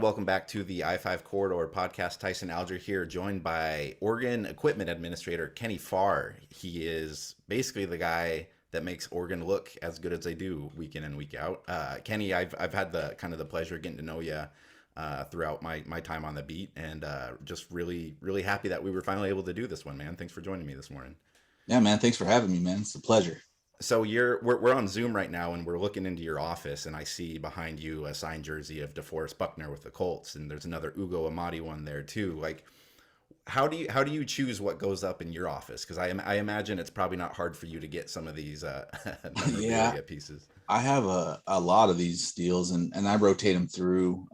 Welcome back to the I-5 Corridor podcast. Tyson Alger here, joined by Oregon Equipment Administrator Kenny Farr. He is basically the guy that makes Oregon look as good as they do week in and week out. Kenny, I've had the kind of the pleasure of getting to know you throughout my time on the beat, and just really happy that we were finally able to do this one, man. Thanks for joining me this morning. Yeah, man. Thanks for having me, man. It's a pleasure. So we're on Zoom right now, and we're looking into your office, and I see behind you a signed jersey of DeForest Buckner with the Colts, and there's another Ugo Amadi one there too. Like, how do you choose what goes up in your office? Because I imagine it's probably not hard for you to get some of these Yeah, memorabilia pieces. I have a lot of these deals, and I rotate them through.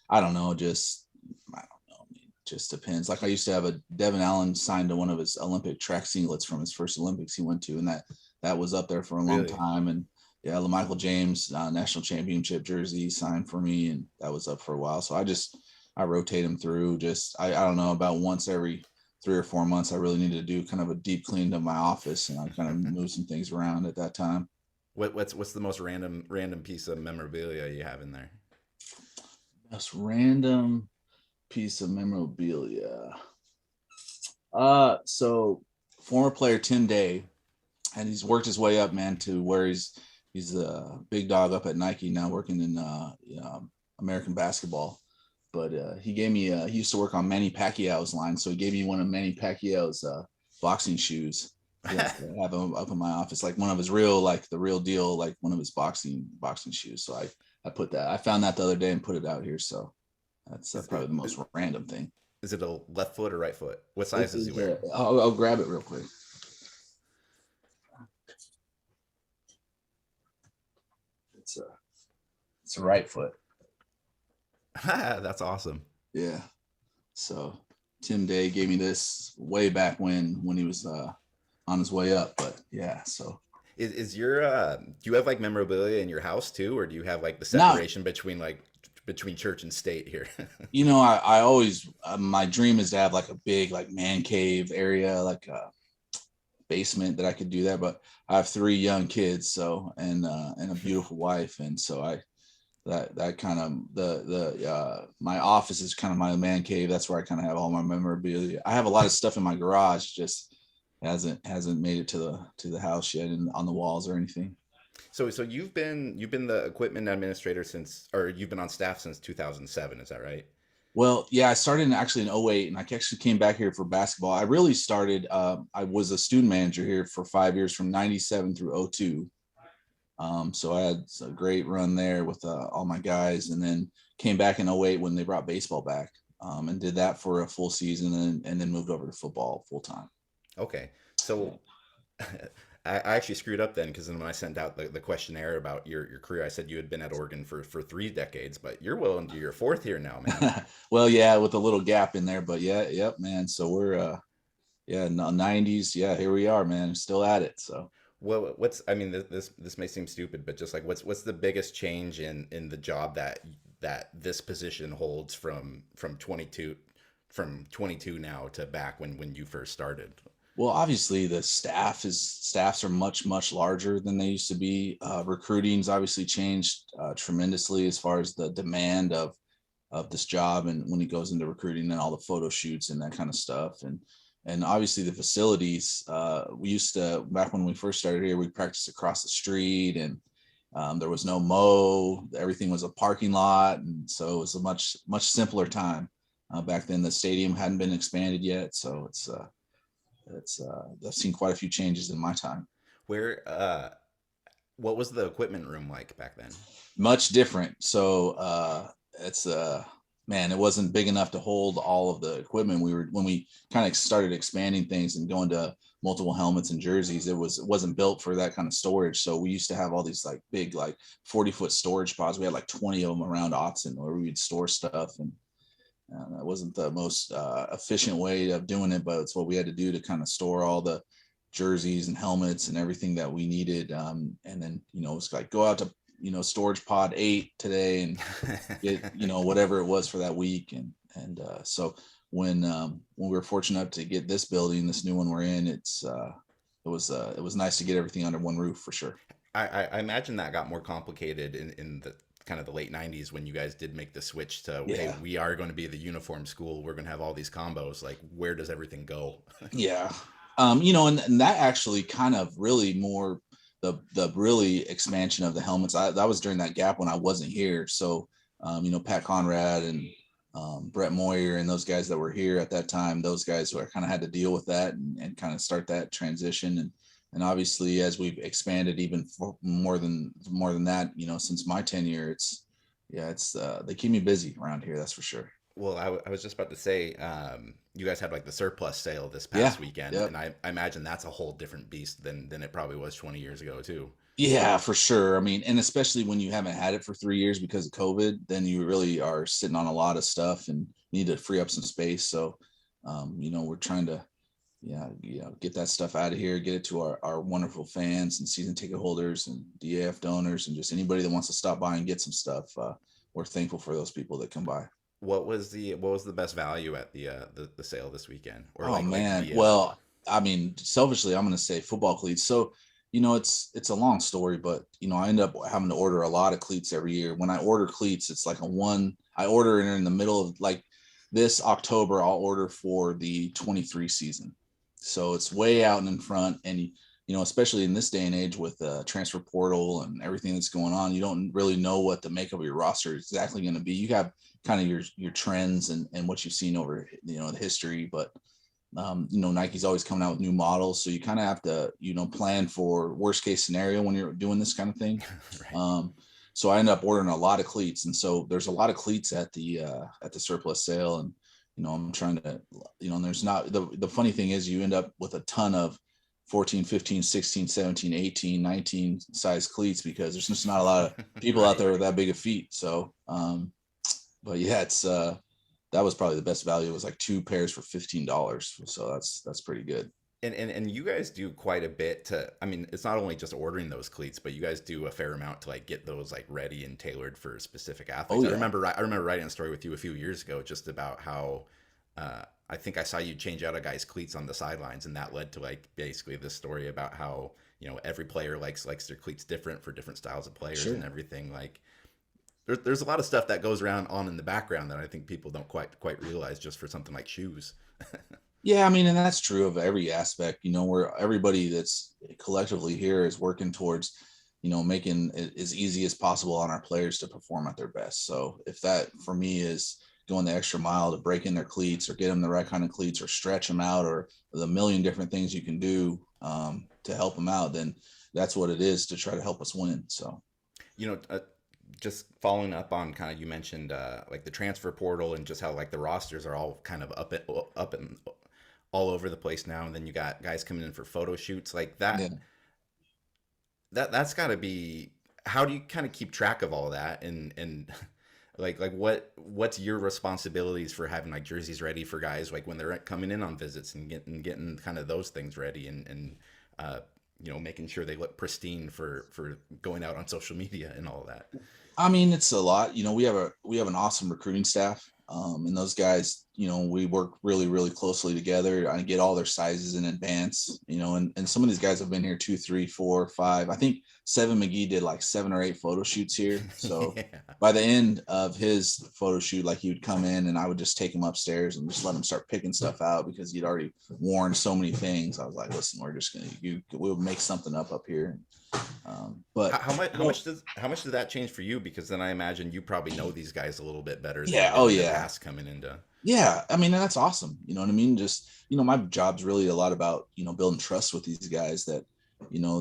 I don't know, just I don't know. I mean, just depends. Like I used to have a Devin Allen signed to one of his Olympic track singlets from his first Olympics he went to, and that was up there for a long Really? time. And yeah, Michael James national championship jersey signed for me, and that was up for a while. So I rotate them through. Just I don't know, about once every 3 or 4 months. I really needed to do kind of a deep clean of my office, and I kind of moved some things around at that time. What's the most random piece of memorabilia you have in there? Most random piece of memorabilia. So former player Tim Day, and he's worked his way up, man, to where he's a big dog up at Nike now, working in American basketball. But he gave me he used to work on Manny Pacquiao's line, so he gave me one of Manny Pacquiao's boxing shoes. Yeah, I have him up in my office, like one of his real, like the real deal, like one of his boxing shoes. So I put that. I found that the other day and put it out here. So that's Is probably the most random thing. is it a left foot or right foot? What size This does he is wear? I'll grab it real quick. It's a it's a right foot. That's awesome. Yeah. So Tim Day gave me this way back when he was on his way up. But yeah, so Is your do you have like memorabilia in your house too, or do you have like the now separation between between church and state here? I always my dream is to have like a big like man cave area, like a basement that I could do that. But I have 3 young kids, so and a beautiful wife, and so I that kind of the my office is kind of my man cave. That's where I kind of have all my memorabilia. I have a lot of stuff in my garage, just hasn't made it to the house yet and on the walls or anything. So you've been the equipment administrator since, or you've been on staff since 2007, is that right? Well, yeah, I started actually in '08, and I actually came back here for basketball. I really started. I was a student manager here for 5 years, from '97 through '02. So I had a great run there with all my guys, and then came back in '08 when they brought baseball back, and did that for a full season, and then moved over to football full time. Okay. Yeah. So I actually screwed up then, because then when I sent out the questionnaire about your career, I said you had been at Oregon for 3 decades, but you're well into your fourth here now, man. Well, yeah, with a little gap in there, but yeah, yep, man. So we're yeah, '90s. Yeah, here we are, man. Still at it. So Well, I mean, this may seem stupid, but just like what's the biggest change in the job that this position holds from 22 now to back when you first started? well, obviously the staffs are much larger than they used to be. Recruiting's obviously changed tremendously as far as the demand of this job, and when it goes into recruiting and all the photo shoots and that kind of stuff, and obviously the facilities. We used to, back when we first started here, we practiced across the street, and there was no mow. Everything was a parking lot, and so it was a much simpler time. Back then, the stadium hadn't been expanded yet, so it's I've seen quite a few changes in my time. Where what was the equipment room like back then? Much different. So it's man, it wasn't big enough to hold all of the equipment. We were, when we kind of started expanding things and going to multiple helmets and jerseys, it wasn't built for that kind of storage. So we used to have all these like big, like 40-foot storage pods. We had like 20 of them around Autzen where we'd store stuff, and that wasn't the most efficient way of doing it, but it's what we had to do to kind of store all the jerseys and helmets and everything that we needed. And then, it's like go out to, storage pod 8 today and get, whatever it was for that week. So when we were fortunate enough to get this building, this new one we're in, it was nice to get everything under one roof for sure. I imagine that got more complicated in the kind of the late 90s when you guys did make the switch to, hey, Yeah. we are going to be the uniform school. We're going to have all these combos. Like, where does everything go? Yeah. And that actually kind of really more the really expansion of the helmets. That was during that gap when I wasn't here. So, Pat Conrad and Brett Moyer and those guys that were here at that time, those guys who kind of had to deal with that and kind of start that transition. And obviously, as we've expanded even more than that, since my tenure, it's they keep me busy around here. That's for sure. Well, I was just about to say, you guys had like the surplus sale this Yeah. past weekend, Yep. and I imagine that's a whole different beast than it probably was 20 years ago too. Yeah, for sure. I mean, and especially when you haven't had it for 3 years because of COVID, then you really are sitting on a lot of stuff and need to free up some space. So, we're trying to, get that stuff out of here, get it to our wonderful fans and season ticket holders and DAF donors and just anybody that wants to stop by and get some stuff. We're thankful for those people that come by. What was the best value at the sale this weekend, or Oh like man. the Well, I mean, selfishly, I'm going to say football cleats. So, it's a long story, but I end up having to order a lot of cleats every year. When I order cleats, it's like I order it in the middle of like this October, I'll order for the 23 season. So it's way out and in front. And, especially in this day and age with the transfer portal and everything that's going on, you don't really know what the makeup of your roster is exactly going to be. You have kind of your trends and what you've seen over, the history, but Nike's always coming out with new models. So you kind of have to, plan for worst case scenario when you're doing this kind of thing. right? Um, so I end up ordering a lot of cleats. And so there's a lot of cleats at the surplus sale. And, I'm trying to, and there's not, the funny thing is you end up with a ton of 14, 15, 16, 17, 18, 19 size cleats because there's just not a lot of people out Right. there with that big of feet. So, but yeah, that was probably the best value. It was like two pairs for $15. So that's pretty good. And you guys do quite a bit to, I mean, it's not only just ordering those cleats, but you guys do a fair amount to like get those like ready and tailored for specific Oh athletes. I yeah. remember I remember writing a story with you a few years ago just about how I think I saw you change out a guy's cleats on the sidelines, and that led to like basically this story about how, every player likes their cleats different for different styles of players and Sure. everything. Like there's a lot of stuff that goes around on in the background that I think people don't quite realize just for something like shoes. Yeah, I mean, and that's true of every aspect, where everybody that's collectively here is working towards, making it as easy as possible on our players to perform at their best. So if that for me is going the extra mile to break in their cleats or get them the right kind of cleats or stretch them out or the million different things you can do to help them out, then that's what it is to try to help us win. So, you know, uh, just following up on kind of you mentioned like the transfer portal and just how like the rosters are all kind of up and all over the place now, and then you got guys coming in for photo shoots like yeah. that's got to be, how do you kind of keep track of all that, and like what's your responsibilities for having like jerseys ready for guys like when they're coming in on visits and getting kind of those things ready and uh making sure they look pristine for going out on social media and all that. I mean, it's a lot. We have an awesome recruiting staff, and those guys, we work really, really closely together. I get all their sizes in advance, and some of these guys have been here 2, 3, 4, 5. I think Seven McGee did like 7 or 8 photo shoots here. So Yeah. by the end of his photo shoot, like he would come in and I would just take him upstairs and just let him start picking stuff out because he'd already worn so many things. I was like, listen, we're just we'll make something up here. But How much does that change for you? Because then I imagine you probably know these guys a little bit better than you yeah, did oh in the yeah. past coming into. Yeah, I mean, that's awesome. You know what I mean? Just, my job's really a lot about, building trust with these guys that,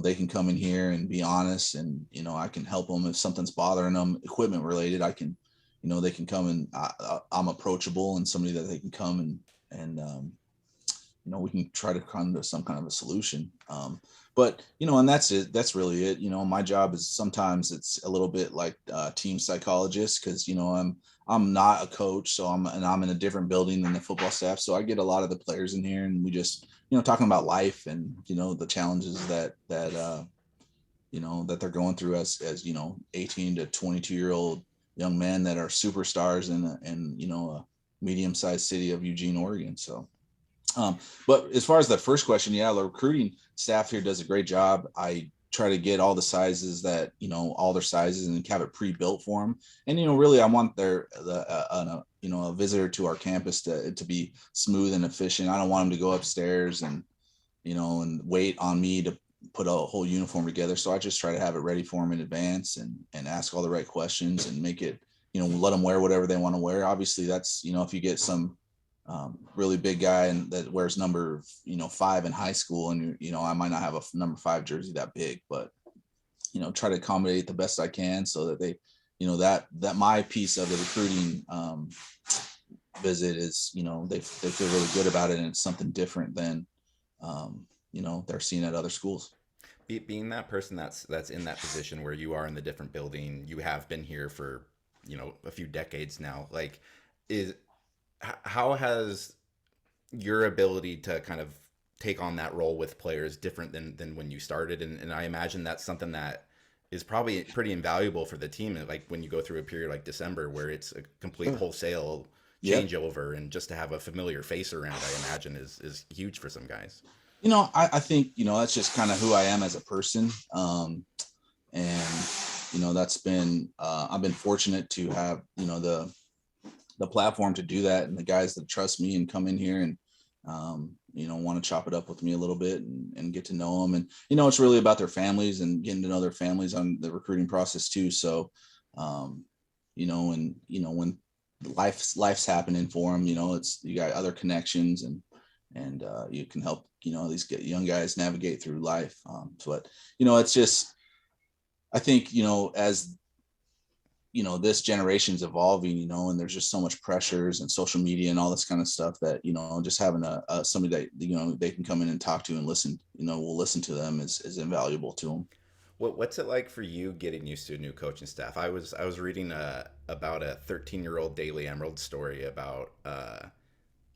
they can come in here and be honest and, I can help them if something's bothering them, equipment related. I can, they can come and I'm approachable and somebody that they can come and we can try to come to some kind of a solution. But, and that's it. That's really it. My job is sometimes it's a little bit like team psychologist because, I'm not a coach. So I'm in a different building than the football staff. So I get a lot of the players in here and we just, talking about life and, the challenges that they're going through as 18 to 22-year-old young men that are superstars in a medium-sized city of Eugene, Oregon. So, but as far as the first question, yeah, the recruiting staff here does a great job. I try to get all the sizes that, all their sizes and have it pre-built for them. And, really I want a visitor to our campus to be smooth and efficient. I don't want them to go upstairs and, and wait on me to put a whole uniform together. So I just try to have it ready for them in advance and ask all the right questions and make it, let them wear whatever they want to wear. Obviously that's, if you get some really big guy and that wears number 5 in high school, and I might not have a number 5 jersey that big, but try to accommodate the best I can so that they, that my piece of the recruiting visit is, they feel really good about it, and it's something different than they're seeing at other schools. Being that person that's in that position where you are in the different building, you have been here for a few decades now. Like, how has your ability to kind of take on that role with players different than when you started? And I imagine that's something that is probably pretty invaluable for the team. Like when you go through a period like December where it's a complete wholesale Yep. changeover, and just to have a familiar face around, I imagine is huge for some guys. I think, that's just kind of who I am as a person. And, that's been, I've been fortunate to have, the platform to do that, and the guys that trust me and come in here and, want to chop it up with me a little bit and get to know them. And, it's really about their families and getting to know their families on the recruiting process too. So, when life's happening for them, you got other connections and you can help, these young guys navigate through life. But, it's just, I think, as, this generation's evolving, and there's just so much pressures and social media and all this kind of stuff that, just having somebody that, they can come in and talk to and listen, will listen to them is invaluable to them. What's it like for you getting used to a new coaching staff? I was reading about a 13-year-old Daily Emerald story about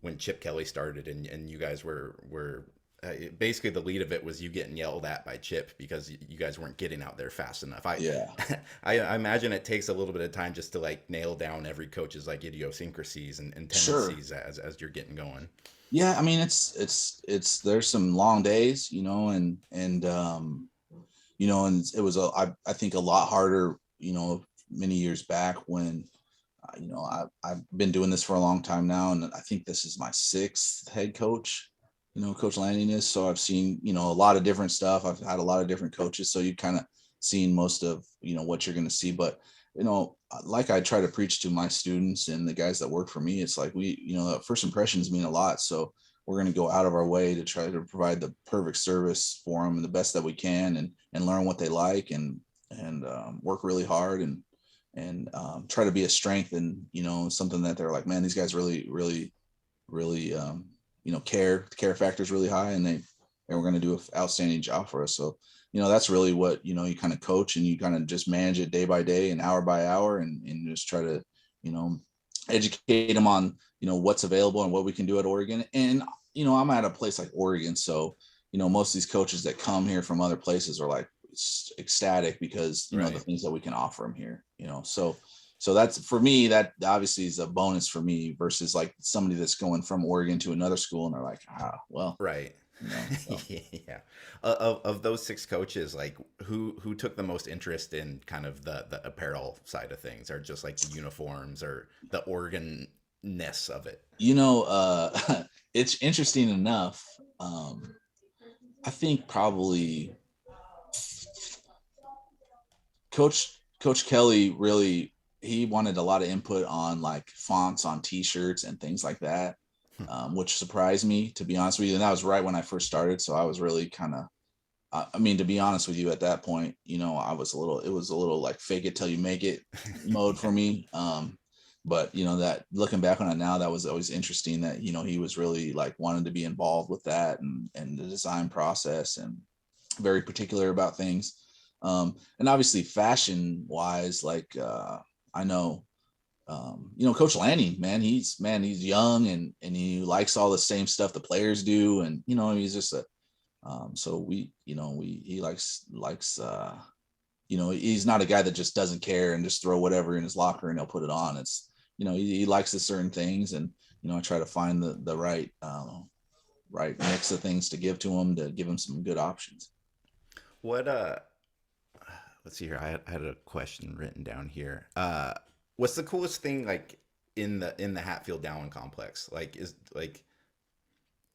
when Chip Kelly started, and you guys were basically the lead of it was you getting yelled at by Chip because you guys weren't getting out there fast enough. Yeah. I imagine it takes a little bit of time just to like nail down every coach's like idiosyncracies and Sure. tendencies as you're getting going. Yeah. I mean, it's there's some long days, and it was I think a lot harder, many years back when, I've been doing this for a long time now, and I think this is my 6th head coach. Coach Lanning is. So I've seen, a lot of different stuff. I've had a lot of different coaches. So you kind of seen most of, what you're going to see. But, like I try to preach to my students and the guys that work for me, it's like first impressions mean a lot. So we're going to go out of our way to try to provide the perfect service for them and the best that we can, and learn what they like and work really hard and try to be a strength and, something that they're like, man, these guys really, really, really, care factor is really high, and we're going to do an outstanding job for us. So, that's really what, you kind of coach, and you kind of just manage it day by day and hour by hour, and just try to, educate them on, what's available and what we can do at Oregon. And, I'm at a place like Oregon. So, most of these coaches that come here from other places are like ecstatic because, Right. the things that we can offer them here, so that's, for me, that obviously is a bonus for me versus like somebody that's going from Oregon to another school and they're like, well, Right. so. Yeah. Of those 6 coaches, like who took the most interest in kind of the apparel side of things, or just like the uniforms or the Oregon-ness of it? It's interesting enough. I think probably Coach Kelly really, he wanted a lot of input on like fonts on t-shirts and things like that, which surprised me, to be honest with you. And that was right when I first started. So I was really kind of, to be honest with you, at that point, it was a little like fake it till you make it mode for me. But that, looking back on it now, that was always interesting that, he was really like wanted to be involved with that and the design process, and very particular about things. And obviously fashion wise, like, I know, Coach Lanning, man, he's young and he likes all the same stuff the players do. And, he's just so he likes, he's not a guy that just doesn't care and just throw whatever in his locker and he'll put it on. It's, he likes the certain things, and, I try to find the right, right mix of things to give to him, to give him some good options. What let's see here. I had a question written down here. What's the coolest thing like in the Hatfield Down complex? Like is like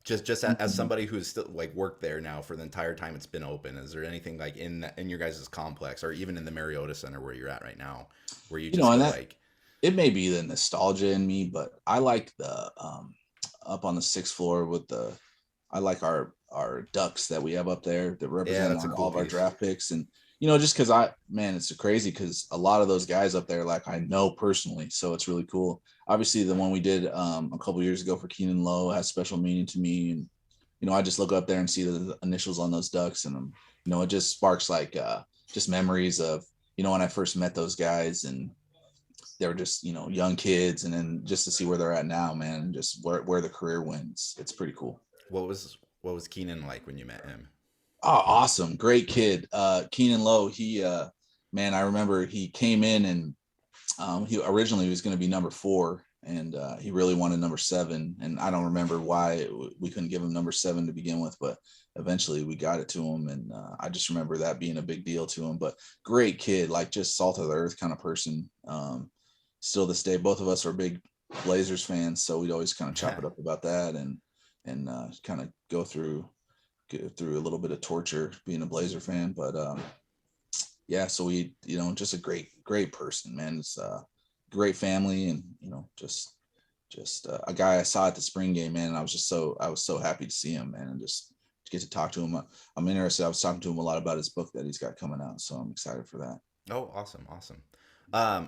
just as Mhm. somebody who's still like worked there now for the entire time it's been open, is there anything like in your guys' complex or even in the Mariota Center where you're at right now where you just And go that like, it may be the nostalgia in me, but I like the up on the sixth floor with the I like our ducks that we have up there that yeah, represent that's a all cool of our piece. draft picks. And just because it's crazy because a lot of those guys up there, like I know personally, so it's really cool. Obviously, the one we did a couple years ago for Keenan Lowe has special meaning to me, and I just look up there and see the initials on those ducks, and it just sparks like just memories of when I first met those guys, and they were just young kids, and then just to see where they're at now, man, just where the career wins, it's pretty cool. What was Keenan like when you met him? Oh, awesome. Great kid. Keenan Lowe, he man, I remember he came in and he originally was going to be number 4 and he really wanted number 7. And I don't remember why we couldn't give him number 7 to begin with, but eventually we got it to him. And I just remember that being a big deal to him, but great kid, like just salt of the earth kind of person. Still this day, both of us are big Blazers fans. So we'd always kind of chop it up about that and kind of go through a little bit of torture being a Blazer fan, but yeah, so we, just a great person, man. It's a great family, and just a guy I saw at the spring game, man. And I was so happy to see him, man, and just to get to talk to him. I'm interested. I was talking to him a lot about his book that he's got coming out, so I'm excited for that. Oh, awesome, awesome.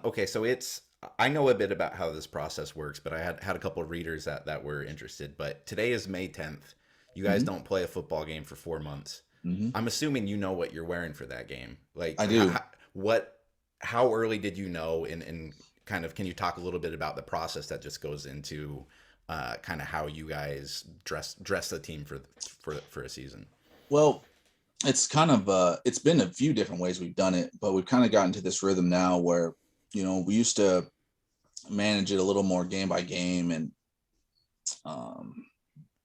Okay, so it's I know a bit about how this process works, but I had a couple of readers that were interested. But today is May 10th. You guys Hmm. don't play a football game for 4 months. Hmm. I'm assuming you know what you're wearing for that game. I Like, do. what, how early did you know? And kind of, can you talk a little bit about the process that just goes into kind of how you guys dress the team for a season? Well, it's kind of it's been a few different ways we've done it, but we've kind of gotten to this rhythm now where we used to manage it a little more game by game, and um,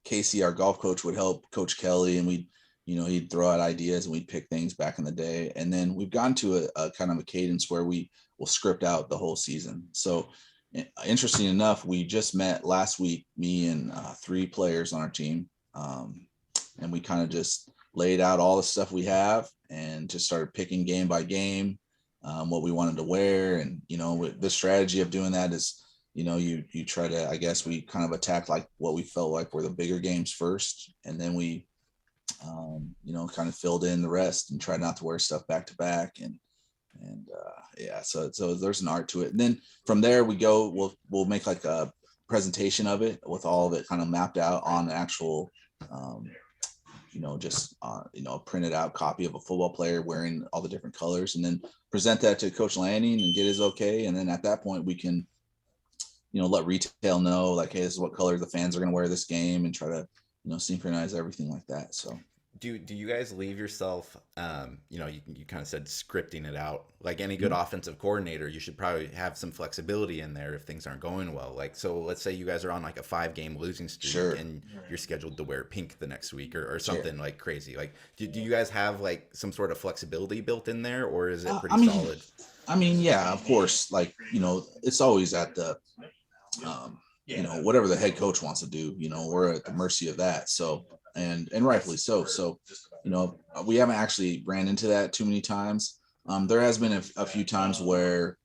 Casey, our golf coach, would help Coach Kelly, and he'd throw out ideas and we'd pick things back in the day. And then we've gone to a kind of a cadence where we will script out the whole season. So, interesting enough, we just met last week, me and 3 players on our team, and we kind of just laid out all the stuff we have and just started picking game by game what we wanted to wear. And the strategy of doing that is you try to, I guess we kind of attack like what we felt like were the bigger games first, and then we kind of filled in the rest and tried not to wear stuff back to back. And yeah, so there's an art to it. And then from there we'll make like a presentation of it with all of it kind of mapped out on the actual um, just a printed out copy of a football player wearing all the different colors, and then present that to Coach Lanning and get his okay. And then at that point we can let retail know like, hey, this is what color the fans are going to wear this game, and try to synchronize everything like that. So Do you guys leave yourself, you kind of said scripting it out, like any good offensive coordinator, you should probably have some flexibility in there if things aren't going well. Like, so let's say you guys are on like a 5 game losing streak sure. and you're scheduled to wear pink the next week or Yeah. something like crazy. Like, do you guys have like some sort of flexibility built in there, or is it uh, pretty i mean solid? I mean, yeah, of course, like it's always at the whatever the head coach wants to do, we're at the mercy of that. So, and rightfully so. So, we haven't actually ran into that too many times. There has been a few times where,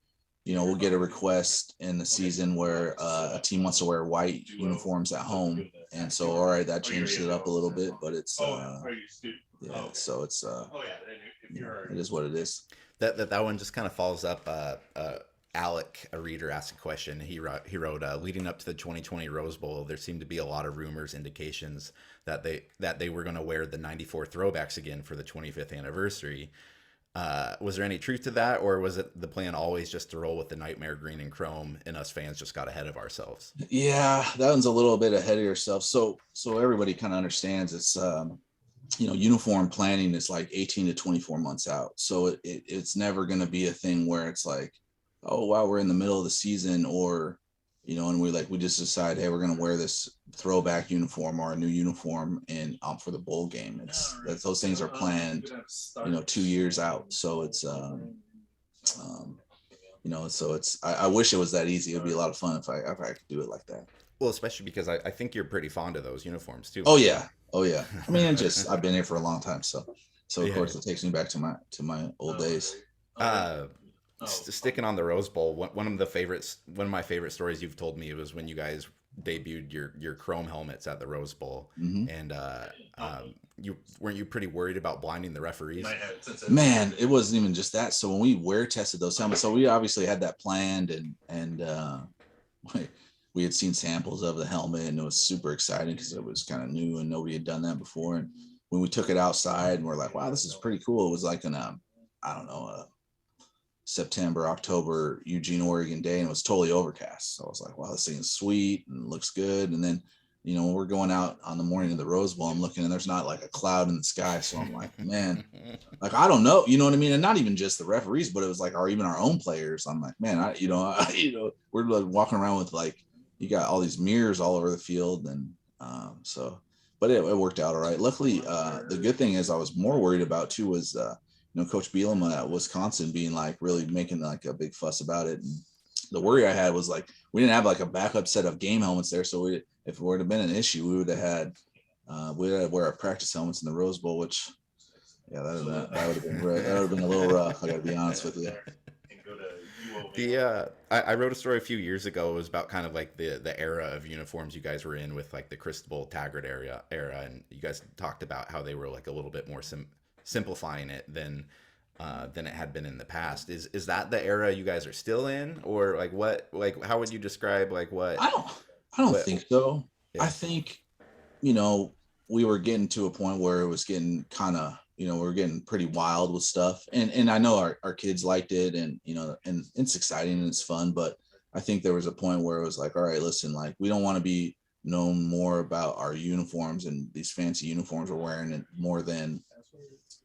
we'll get a request in the season where a team wants to wear white uniforms at home. And so, all right, that changes it up a little bit, but it's, yeah, so it's, it is what it is. That one just kind of follows up. Alec, a reader, asked a question. He wrote leading up to the 2020 Rose Bowl, there seemed to be a lot of rumors, indications that they were going to wear the '94 throwbacks again for the 25th anniversary. Was there any truth to that, or was it the plan always just to roll with the nightmare green and chrome, and us fans just got ahead of ourselves? Yeah, that one's a little bit ahead of yourself. So everybody kind of understands it's uniform planning is like 18 to 24 months out. So it's never going to be a thing where it's like, oh wow, we're in the middle of the season, or and we just decide, hey, we're gonna wear this throwback uniform or a new uniform and for the bowl game. Those things are planned, 2 years out. So it's um, so I wish it was that easy. It'd be a lot of fun if I could do it like that. Well, especially because I think you're pretty fond of those uniforms too, Oh aren't you? yeah, oh yeah. I mean, I've been here for a long time, so of Yeah. course it takes me back to my old days. Uh, Sticking on the Rose Bowl, one of my favorite stories you've told me was when you guys debuted your chrome helmets at the Rose Bowl, Hmm. and you weren't you pretty worried about blinding the referees? Man, it wasn't even just that. So when we wear tested those helmets, so we obviously had that planned, and we we had seen samples of the helmet, and it was super exciting because it was kind of new and nobody had done that before. And when we took it outside, and we're like, wow, this is pretty cool. It was like I don't know, September, October, Eugene, Oregon day, and it was totally overcast. So I was like, wow, this thing is sweet and looks good. And then, when we're going out on the morning of the Rose Bowl, I'm looking and there's not like a cloud in the sky. So I'm like, man, like, I don't know, you know what I mean? And not even just the referees, but it was like even our own players. I'm like, man, we're like walking around with like, you got all these mirrors all over the field. And but it worked out all right. Luckily, the good thing is I was more worried about too was, Coach Bielema at Wisconsin being like really making like a big fuss about it. And the worry I had was like we didn't have like a backup set of game helmets there, so if it would have been an issue, we would have had to wear our practice helmets in the Rose Bowl, which that would have been a little rough. I got to be honest with you. I wrote a story a few years ago. It was about kind of like the era of uniforms you guys were in with like the Cristobal Taggart era, and you guys talked about how they were like a little bit more simplifying it than it had been in the past. Is that the era you guys are still in, or how would you describe like what I don't think so. I yeah. think we were getting to a point where it was getting kind of we were getting pretty wild with stuff, and I know our kids liked it, and and it's exciting and it's fun, but I think there was a point where it was like, all right, listen, like we don't want to be known more about our uniforms and these fancy uniforms we're wearing, and more than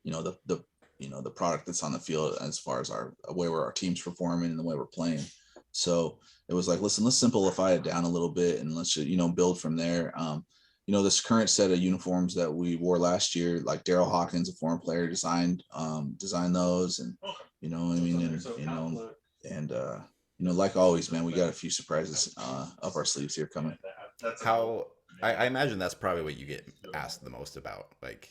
the product that's on the field as far as our way where our team's performing and the way we're playing. So it was like, listen, let's simplify it down a little bit and let's build from there. This current set of uniforms that we wore last year, like Daryl Hawkins, a foreign player, designed those, and I mean, like always, man, we got a few surprises up our sleeves here coming. How I imagine that's probably what you get asked the most about, like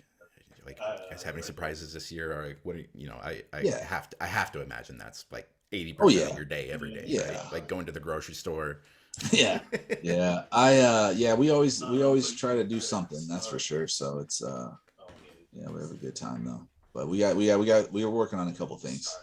you guys have any surprises this year, or like what do Yeah. I have to imagine that's like Oh 80% yeah. of your day every day, Yeah. right? Like going to the grocery store. Yeah. Yeah. We always try to do something, that's for sure. So it's yeah, we have a good time though. But we were working on a couple things.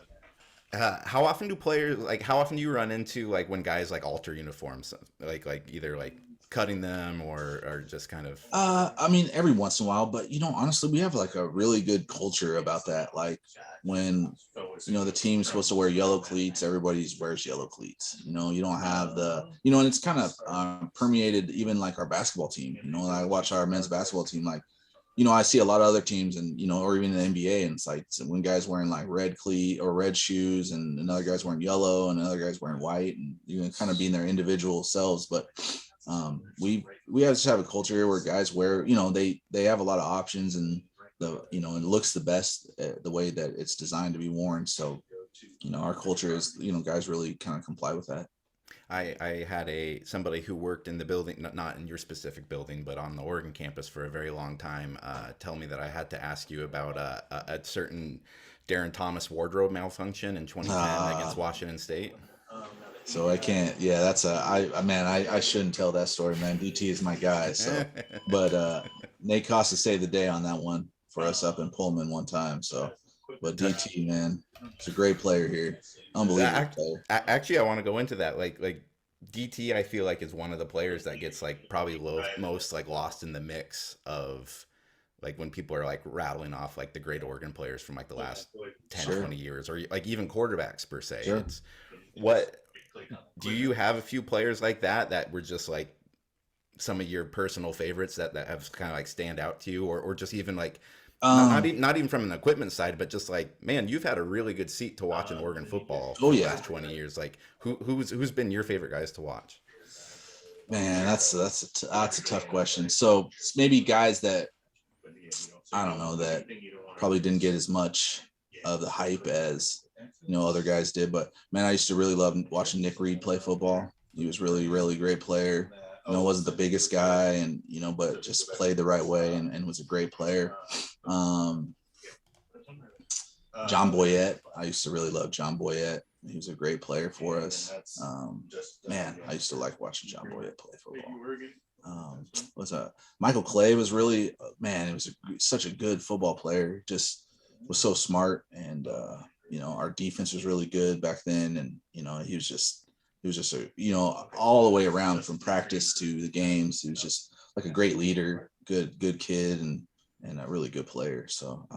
How often do players how often do you run into like when guys like alter uniforms, like either like cutting them or just kind of I mean, every once in a while, but honestly, we have like a really good culture about that. Like when the team's supposed to wear yellow cleats, everybody wears yellow cleats. You don't have and it's kind of permeated even like our basketball team. I watch our men's basketball team, like I see a lot of other teams, and or even in the NBA, and it's like when guys wearing like red cleat or red shoes, and another guy's wearing yellow, and another guy's wearing white, and kind of being their individual selves. But we just have a culture here where guys wear, they have a lot of options, and it looks the best the way that it's designed to be worn. So our culture is guys really kind of comply with that. I had somebody who worked in the building, not in your specific building, but on the Oregon campus for a very long time, tell me that I had to ask you about a certain Darren Thomas wardrobe malfunction in 2010 against Washington State. So I can't. Yeah, that's I shouldn't tell that story, man. DT is my guy. So, but Nate Costa saved the day on that one for us up in Pullman one time. So, but DT, man, he's a great player here. Unbelievable player. Actually, I want to go into that. Like DT, I feel like is one of the players that gets like probably most like lost in the mix of like when people are like rattling off like the great Oregon players from like the last 10, Sure. 20 years, or like even quarterbacks per se. Sure. It's what do you have a few players like that were just like some of your personal favorites that have kind of like stand out to you, or just even like not even from an equipment side, but just like, man, you've had a really good seat to watch in Oregon football Oh for the yeah. last 20 years. Like who's been your favorite guys to watch? Man, that's a tough question. So maybe guys that I don't know that probably didn't get as much of the hype as other guys did. But man, I used to really love watching Nick Reed play football. He was really great player. Wasn't the biggest guy, and but just played the right way and was a great player. Um, John Boyette, I used to really love John Boyette. He was a great player for us. Man, I used to like watching John Boyette play football. Was Michael Clay was really man. It was such a good football player. Just was so smart, and our defense was really good back then. And he was just a all the way around from practice to the games. He was just like a great leader, good kid, and a really good player. So,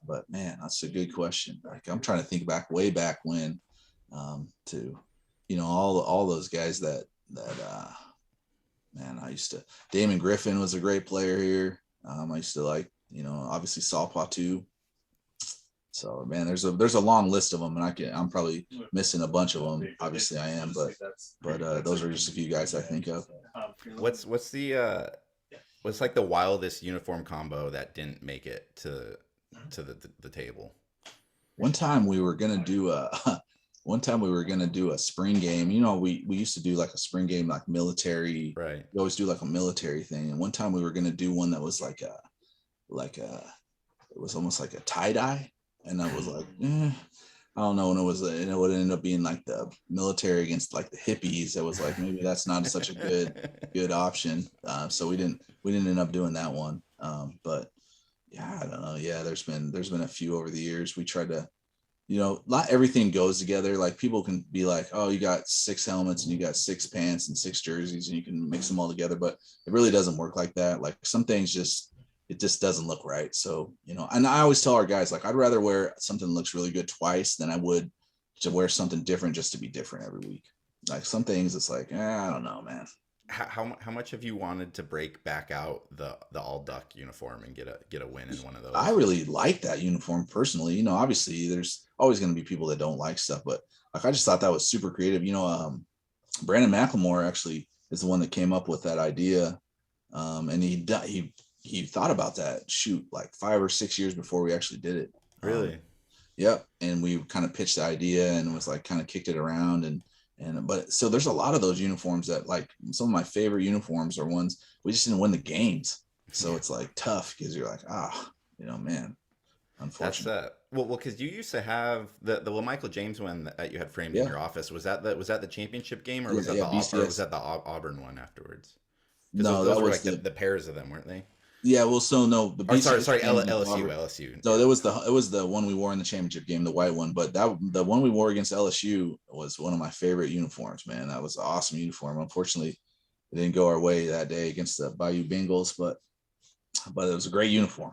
but man, that's a good question. Like I'm trying to think back way back when to all those guys that man, I used to. Damon Griffin was a great player here. I used to like, obviously Saul Patu. So man, there's a long list of them, and I'm probably missing a bunch of them. Obviously, I am, but those are just a few guys I think of. What's like the wildest uniform combo that didn't make it to the table? One time we were gonna do a one time we were gonna do a spring game. We used to do like a spring game, like military. Right. We always do like a military thing. And one time we were gonna do one that was like it was almost like a tie dye, and I was like, I don't know. And it would end up being like the military against like the hippies. It was like maybe that's not such a good option. So we didn't end up doing that one. But yeah, I don't know. Yeah, there's been a few over the years. We tried to, not everything goes together. Like people can be like, oh, you got 6 helmets and you got 6 pants and 6 jerseys and you can mix them all together, but it really doesn't work like that. Like some things it just doesn't look right. So, and I always tell our guys, like, I'd rather wear something that looks really good twice than I would to wear something different just to be different every week. Like some things it's like, I don't know, man. How much have you wanted to break back out the all duck uniform and get a win in one of those? I really like that uniform personally. Obviously there's always going to be people that don't like stuff, but like I just thought that was super creative. Brandon McLemore actually is the one that came up with that idea, and he thought about that like 5 or 6 years before we actually did it. Really? Yep. And we kind of pitched the idea and was like kind of kicked it around but so there's a lot of those uniforms that like some of my favorite uniforms are ones we just didn't win the games. So it's like tough because you're like, man, unfortunately. That's well, because you used to have the Michael James one that you had framed in Yeah. your office. Was that the championship game, or Yeah, was that BCS. or was that the Auburn one afterwards? Because No, those that were was like the pairs of them, weren't they? yeah. Well, so no, the Or BCS sorry, game was LSU, Auburn. LSU. So it was the one we wore in the championship game, the white one. But the one we wore against LSU was one of my favorite uniforms, man. That was an awesome uniform. Unfortunately, it didn't go our way that day against the Bayou Bengals, but it was a great uniform.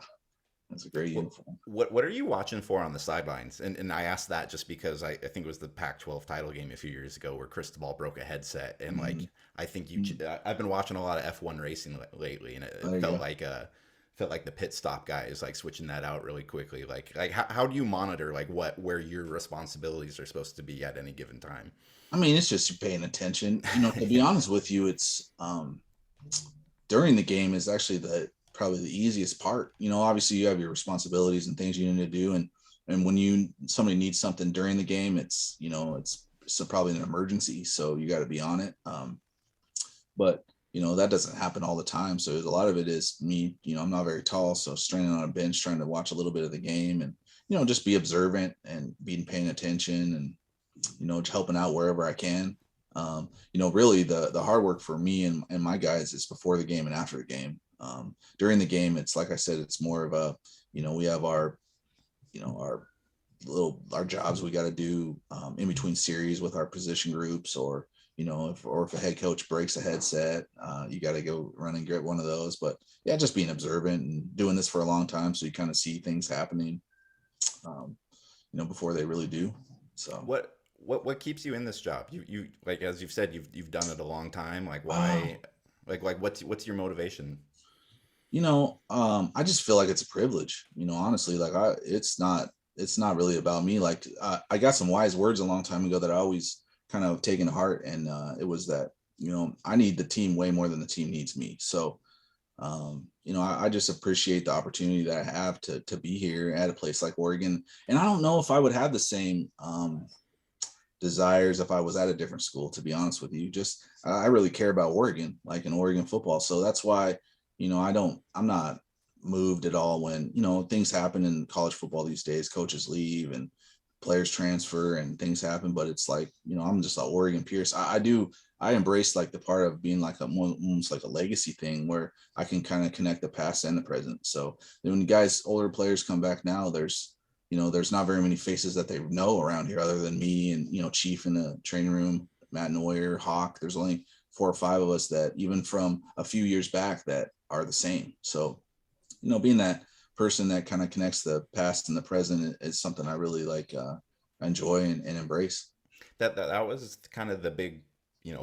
It's a great uniform. What are you watching for on the sidelines? And I asked that just because I think it was the Pac-12 title game a few years ago where Cristobal broke a headset, and like I think I've been watching a lot of F1 racing lately, and it felt like the pit stop guy is like switching that out really quickly. Like how do you monitor like where your responsibilities are supposed to be at any given time? I mean, it's just paying attention. To be honest with you, it's during the game is actually probably the easiest part. Obviously you have your responsibilities and things you need to do, and when somebody needs something during the game, it's probably an emergency, so you got to be on it. But that doesn't happen all the time. So a lot of it is me. I'm not very tall, so standing on a bench trying to watch a little bit of the game, and just be observant and paying attention, and helping out wherever I can. Really the hard work for me and my guys is before the game and after the game. During the game, it's like I said, it's more of a, we have our jobs we got to do in between series with our position groups, or if a head coach breaks a headset, you got to go run and get one of those. But yeah, just being observant and doing this for a long time, so you kind of see things happening, before they really do. So what keeps you in this job? You like, as you've said, you've done it a long time. Like why? Like what's your motivation? I just feel like it's a privilege, honestly. Like it's not really about me. Like I got some wise words a long time ago that I always kind of taken to heart, and it was that I need the team way more than the team needs me. So, I just appreciate the opportunity that I have to be here at a place like Oregon. And I don't know if I would have the same desires if I was at a different school, to be honest with you. Just I really care about Oregon, like in Oregon football. So that's why, I'm not moved at all when, things happen in college football these days. Coaches leave and players transfer and things happen, but it's like, I'm just like Oregon Pierce. I embrace like the part of being like almost like a legacy thing where I can kind of connect the past and the present. So when guys, older players come back now, there's not very many faces that they know around here other than me and, Chief in the training room, Matt Neuer, Hawk. There's only 4 or 5 of us that even from a few years back that are the same. So, being that person that kind of connects the past and the present is something I really like, enjoy and embrace. That was kind of the big,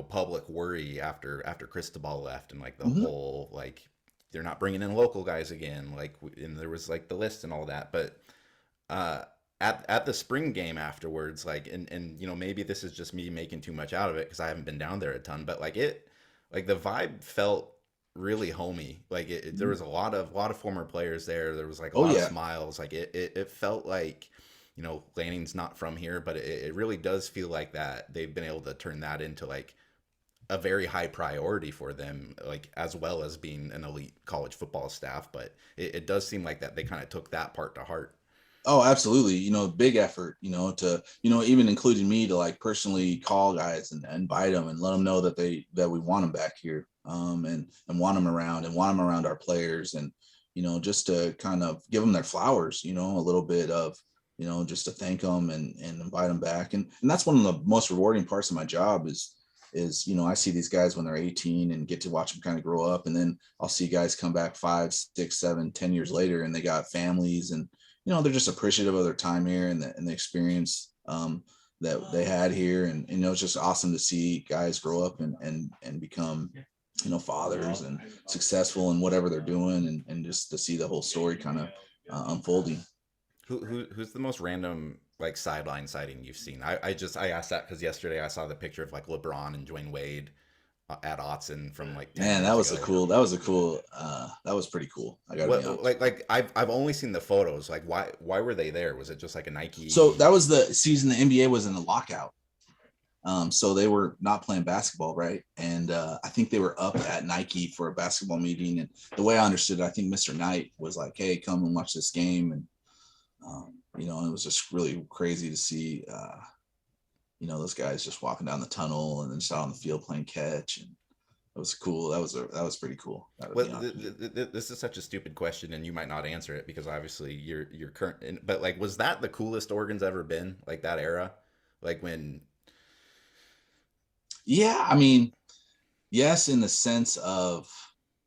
public worry after Cristobal left, and like the Mm-hmm. whole like they're not bringing in local guys again, like, and there was like the list and all that. But uh at the spring game afterwards, like, and maybe this is just me making too much out of it because I haven't been down there a ton, but like the vibe felt really homey. Like there was a lot of former players there. There was like a Oh lot of yeah. smiles. Like it felt like, Lanning's not from here, but it really does feel like that they've been able to turn that into like a very high priority for them, like as well as being an elite college football staff. But it does seem like that they kind of took that part to heart. Oh, absolutely. Big effort, to, even including me to like personally call guys and invite them and let them know that we want them back here, and want them around and want them around our players. And, just to kind of give them their flowers, a little bit of, just to thank them and invite them back. And that's one of the most rewarding parts of my job is, I see these guys when they're 18 and get to watch them kind of grow up. And then I'll see guys come back 5, 6, 7, 10 years later and they got families and, they're just appreciative of their time here and the experience, that they had here. And, it's just awesome to see guys grow up and become, fathers and successful in whatever they're doing. And just to see the whole story kind of unfolding. Who's the most random like sideline sighting you've seen? I asked that because yesterday I saw the picture of like LeBron and Dwayne Wade at Autzen from like 10 Man, years ago. that was pretty cool. I gotta be What honest. like I've only seen the photos. Like why were they there? Was it just like a So Nike? that was the season the NBA was in a lockout. So they were not playing basketball, right? And I think they were up at Nike for a basketball meeting. And the way I understood it, I think Mr. Knight was like, "Hey, come and watch this game." And and it was just really crazy to see, those guys just walking down the tunnel and then just out on the field playing catch. And it was cool. That was pretty cool. That would Well, be honest with you. this is such a stupid question, and you might not answer it because obviously you're current. But like, was that the coolest Oregon's ever been? Like that era, like when Yeah, I mean, yes, in the sense of,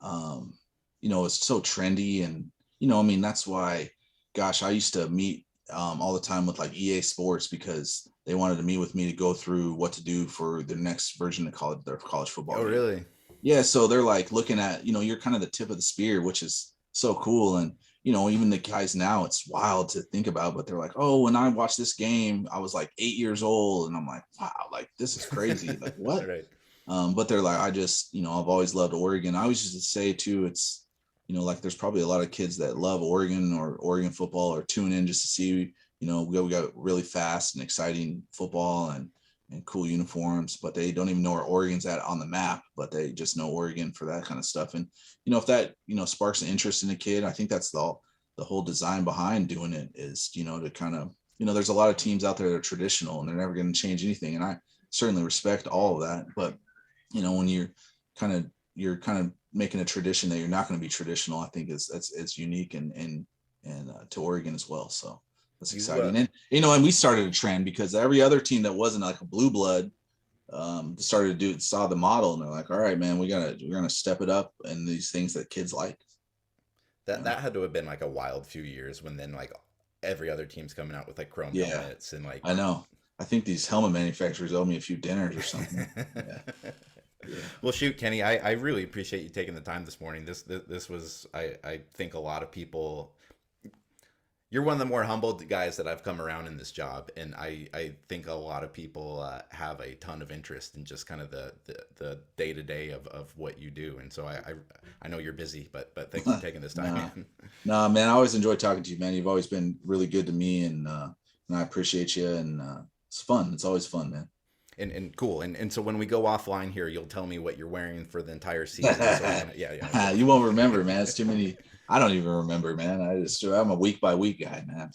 um, it's so trendy. And, I mean, that's why, gosh, I used to meet, all the time with like EA Sports because they wanted to meet with me to go through what to do for their next version of their college football oh game. really? Yeah, so they're like looking at, you're kind of the tip of the spear, which is so cool. And, even the guys now, it's wild to think about, but they're like, oh, when I watched this game, I was like 8 years old. And I'm like, wow, like this is crazy. Like what? Right. But they're like, I just, I've always loved Oregon. I always used to say too, it's, like there's probably a lot of kids that love Oregon or Oregon football or tune in just to see, we got really fast and exciting football and cool uniforms, but they don't even know where Oregon's at on the map, but they just know Oregon for that kind of stuff. And, if that, sparks an interest in a kid, I think that's the whole design behind doing it is, to kind of, there's a lot of teams out there that are traditional and they're never going to change anything. And I certainly respect all of that. But, when you're kind of making a tradition that you're not going to be traditional, I think it's unique and to Oregon as well. So that's You exciting. And and we started a trend because every other team that wasn't like a blue blood, started to saw the model and they're like, all right, man, we're gonna step it up and these things that kids like. that that had to have been like a wild few years when then like every other team's coming out with like chrome Yeah, helmets and like I know. I think these helmet manufacturers owe me a few dinners or something. Yeah, yeah. Well, shoot, Kenny, I really appreciate you taking the time this morning. This was I think a lot of people You're one of the more humbled guys that I've come around in this job, and I think a lot of people have a ton of interest in just kind of the day to day of what you do, and so I know you're busy, but thanks for taking this time, Nah, man. nah, man. I always enjoy talking to you, man. You've always been really good to me, and I appreciate you. And it's fun. It's always fun, man. And cool, and so when we go offline here, you'll tell me what you're wearing for the entire season, so I can yeah so You won't remember, man. It's too many. I don't even remember, man. I'm a week by week guy, man.